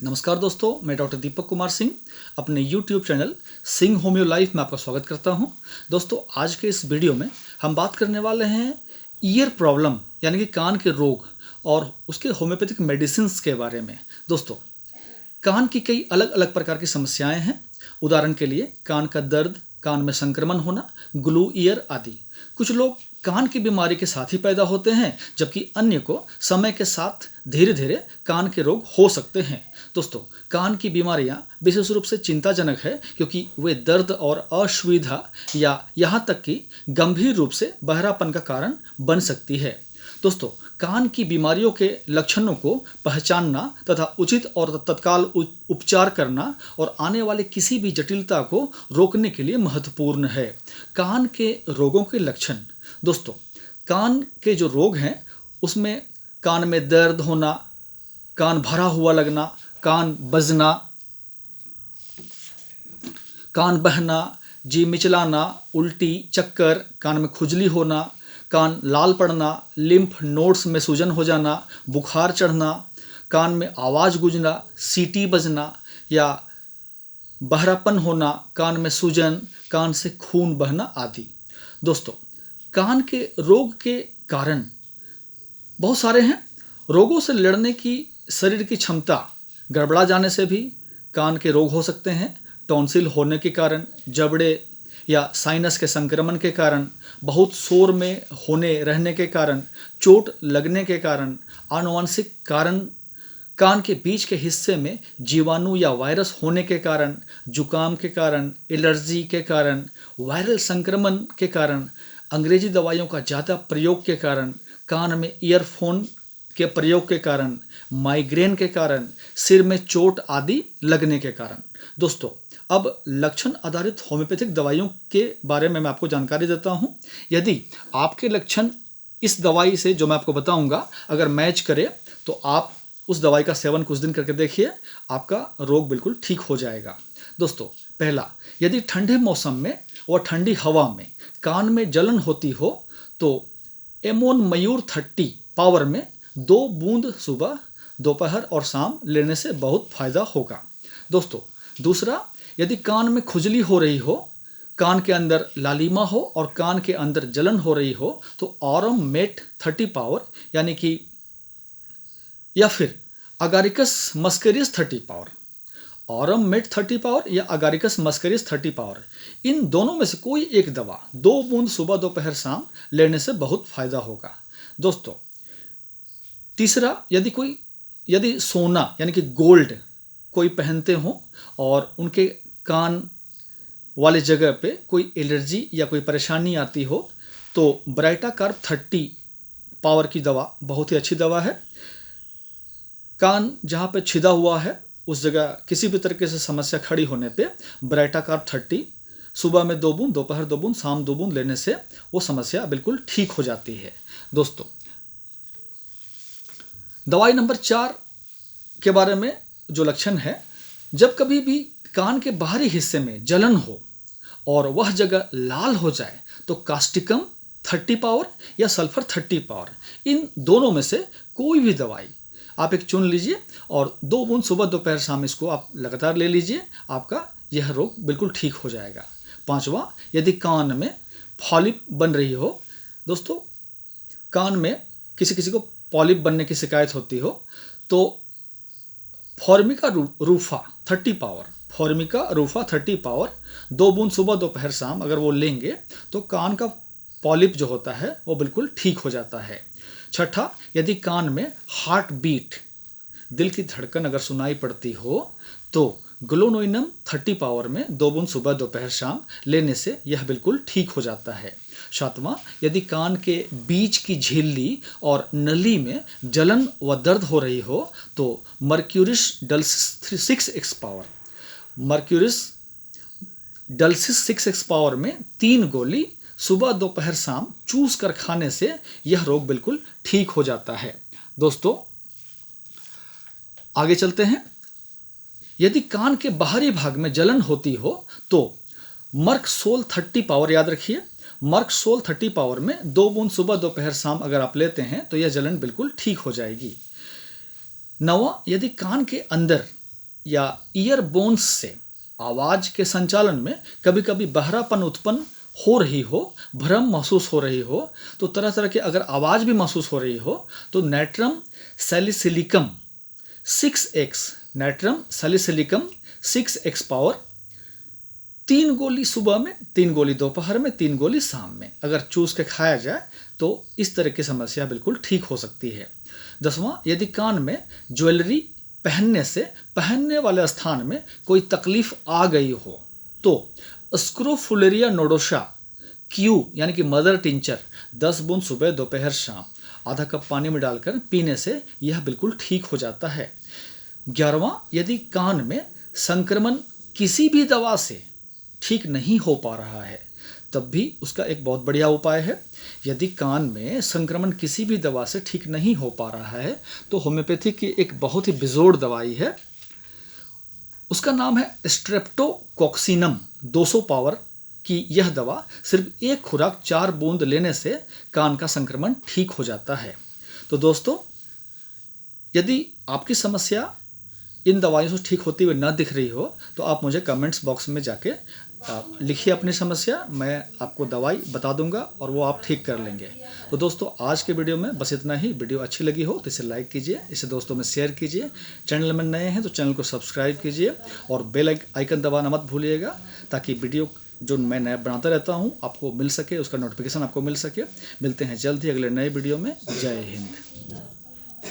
नमस्कार दोस्तों, मैं डॉक्टर दीपक कुमार सिंह अपने YouTube channel Singh homeo life में आपका स्वागत करता हूं। दोस्तों, आज के इस वीडियो में हम बात करने वाले हैं ईयर प्रॉब्लम यानी कि कान के रोग और उसके होम्योपैथिक मेडिसिन्स के बारे में। दोस्तों, कान की कई अलग अलग प्रकार की समस्याएं हैं। उदाहरण के लिए कान का दर्द, कान में संक्रमण होना, ग्लू ईयर आदि। कुछ लोग कान की बीमारी के साथ ही पैदा होते हैं, जबकि अन्य को समय के साथ धीरे धीरे कान के रोग हो सकते हैं। दोस्तों, कान की बीमारियां विशेष रूप से चिंताजनक है, क्योंकि वे दर्द और असुविधा या यहाँ तक कि गंभीर रूप से बहरापन का कारण बन सकती है। दोस्तों, कान की बीमारियों के लक्षणों को पहचानना तथा उचित और तत्काल उपचार करना और आने वाले किसी भी जटिलता को रोकने के लिए महत्वपूर्ण है। कान के रोगों के लक्षण। दोस्तों, कान के जो रोग हैं उसमें कान में दर्द होना, कान भरा हुआ लगना, कान बजना, कान बहना, जी मिचलाना, उल्टी, चक्कर, कान में खुजली होना, कान लाल पड़ना, लिम्फ नोड्स में सूजन हो जाना, बुखार चढ़ना, कान में आवाज़ गूंजना, सीटी बजना या बहरापन होना, कान में सूजन, कान से खून बहना आदि। दोस्तों, कान के रोग के कारण बहुत सारे हैं। रोगों से लड़ने की शरीर की क्षमता गड़बड़ा जाने से भी कान के रोग हो सकते हैं। टॉन्सिल होने के कारण, जबड़े या साइनस के संक्रमण के कारण, बहुत शोर में होने रहने के कारण, चोट लगने के कारण, आनुवंशिक कारण, कान के बीच के हिस्से में जीवाणु या वायरस होने के कारण, जुकाम के कारण, एलर्जी के कारण, वायरल संक्रमण के कारण, अंग्रेजी दवाइयों का ज़्यादा प्रयोग के कारण, कान में ईयरफोन के प्रयोग के कारण, माइग्रेन के कारण, सिर में चोट आदि लगने के कारण। दोस्तों, अब लक्षण आधारित होम्योपैथिक दवाइयों के बारे में मैं आपको जानकारी देता हूं। यदि आपके लक्षण इस दवाई से जो मैं आपको बताऊंगा अगर मैच करे तो आप उस दवाई का सेवन कुछ दिन करके देखिए, आपका रोग बिल्कुल ठीक हो जाएगा। दोस्तों, पहला, यदि ठंडे मौसम में और ठंडी हवा में कान में जलन होती हो तो एमोन मयूर 30 पावर में 2 बूंद सुबह, दोपहर और शाम लेने से बहुत फायदा होगा। दोस्तों, दूसरा, यदि कान में खुजली हो रही हो, कान के अंदर लालिमा हो और कान के अंदर जलन हो रही हो तो ऑरम मेट 30 पावर यानी कि या फिर अगारिकस मस्करियस 30 पावर, ऑरम मेट 30 पावर या अगारिकस मस्करियस 30 पावर, इन दोनों में से कोई एक दवा 2 बूंद सुबह, दोपहर, शाम लेने से बहुत फायदा होगा। दोस्तों, तीसरा, यदि सोना यानी कि गोल्ड कोई पहनते हो और उनके कान वाले जगह पे कोई एलर्जी या कोई परेशानी आती हो तो ब्राइटा कार्ब 30 पावर की दवा बहुत ही अच्छी दवा है। कान जहाँ पे छिदा हुआ है उस जगह किसी भी तरीके से समस्या खड़ी होने पे ब्राइटा कार्ब 30 सुबह में 2 बूंद, दोपहर 2 बूंद, शाम 2 बूंद लेने से वो समस्या बिल्कुल ठीक हो जाती है। दोस्तों, दवाई नंबर 4 के बारे में जो लक्षण है, जब कभी भी कान के बाहरी हिस्से में जलन हो और वह जगह लाल हो जाए तो कास्टिकम 30 पावर या सल्फर 30 पावर, इन दोनों में से कोई भी दवाई आप एक चुन लीजिए और 2 बूंद सुबह, दोपहर, शाम इसको आप लगातार ले लीजिए, आपका यह रोग बिल्कुल ठीक हो जाएगा। पांचवा, यदि कान में पॉलिप बन रही हो, दोस्तों कान में किसी को पॉलिप बनने की शिकायत होती हो तो फॉर्मिका रूफा 30 पावर, फॉर्मिका रूफा 30 पावर 2 बूंद सुबह, दोपहर, शाम अगर वो लेंगे तो कान का पॉलिप जो होता है वो बिल्कुल ठीक हो जाता है। छठा, यदि कान में हार्ट बीट, दिल की धड़कन अगर सुनाई पड़ती हो तो ग्लोनोइनम 30 पावर में 2 बूंद सुबह, दोपहर, शाम लेने से यह बिल्कुल ठीक हो जाता है। सातवां, यदि कान के बीच की झिल्ली और नली में जलन व दर्द हो रही हो तो मर्क्यूरिस डल्सिस 6x पावर, मर्क्यूरिस डल्सिस 6x पावर में 3 गोली सुबह, दोपहर, शाम चूस कर खाने से यह रोग बिल्कुल ठीक हो जाता है। दोस्तों, आगे चलते हैं। यदि कान के बाहरी भाग में जलन होती हो तो मर्कसोल 30 पावर, याद रखिए मर्कसोल 30 पावर में 2 बूंद सुबह, दोपहर, शाम अगर आप लेते हैं तो यह जलन बिल्कुल ठीक हो जाएगी। 9वां, यदि कान के अंदर या ईयर बोन्स से आवाज़ के संचालन में कभी कभी बहरापन उत्पन्न हो रही हो, भ्रम महसूस हो रही हो, तो तरह तरह की अगर आवाज़ भी महसूस हो रही हो तो natrum salicylicum 6x, natrum salicylicum 6x power 3 गोली सुबह में, 3 गोली दोपहर में, 3 गोली शाम में अगर चूस के खाया जाए तो इस तरह की समस्या बिल्कुल ठीक हो सकती है। 10वां, यदि कान में ज्वेलरी पहनने से पहनने वाले स्थान में कोई तकलीफ आ गई हो तो स्क्रोफुलेरिया नोडोसा क्यू यानी कि मदर टिंचर 10 बूंद सुबह दोपहर शाम आधा कप पानी में डालकर पीने से यह बिल्कुल ठीक हो जाता है। 11वां, यदि कान में संक्रमण किसी भी दवा से ठीक नहीं हो पा रहा है तब भी उसका एक बहुत बढ़िया उपाय है। यदि कान में संक्रमण किसी भी दवा से ठीक नहीं हो पा रहा है तो होम्योपैथी की एक बहुत ही बेजोड़ दवाई है, उसका नाम है स्ट्रेप्टोकॉक्सिनम 200 पावर की। यह दवा सिर्फ एक खुराक 4 बूंद लेने से कान का संक्रमण ठीक हो जाता है। तो दोस्तों, यदि आपकी समस्या इन दवाइयों से ठीक होती हुई न दिख रही हो तो आप मुझे कमेंट्स बॉक्स में जाके लिखिए अपनी समस्या, मैं आपको दवाई बता दूंगा और वो आप ठीक कर लेंगे। तो दोस्तों, आज के वीडियो में बस इतना ही। वीडियो अच्छी लगी हो तो इसे लाइक कीजिए, इसे दोस्तों में शेयर कीजिए। चैनल में नए हैं तो चैनल को सब्सक्राइब कीजिए और बेल आइकन दबाना मत भूलिएगा ताकि वीडियो जो मैं नया बनाता रहता हूँ आपको मिल सके, उसका नोटिफिकेशन आपको मिल सके। मिलते हैं जल्द ही अगले नए वीडियो में। जय हिंद।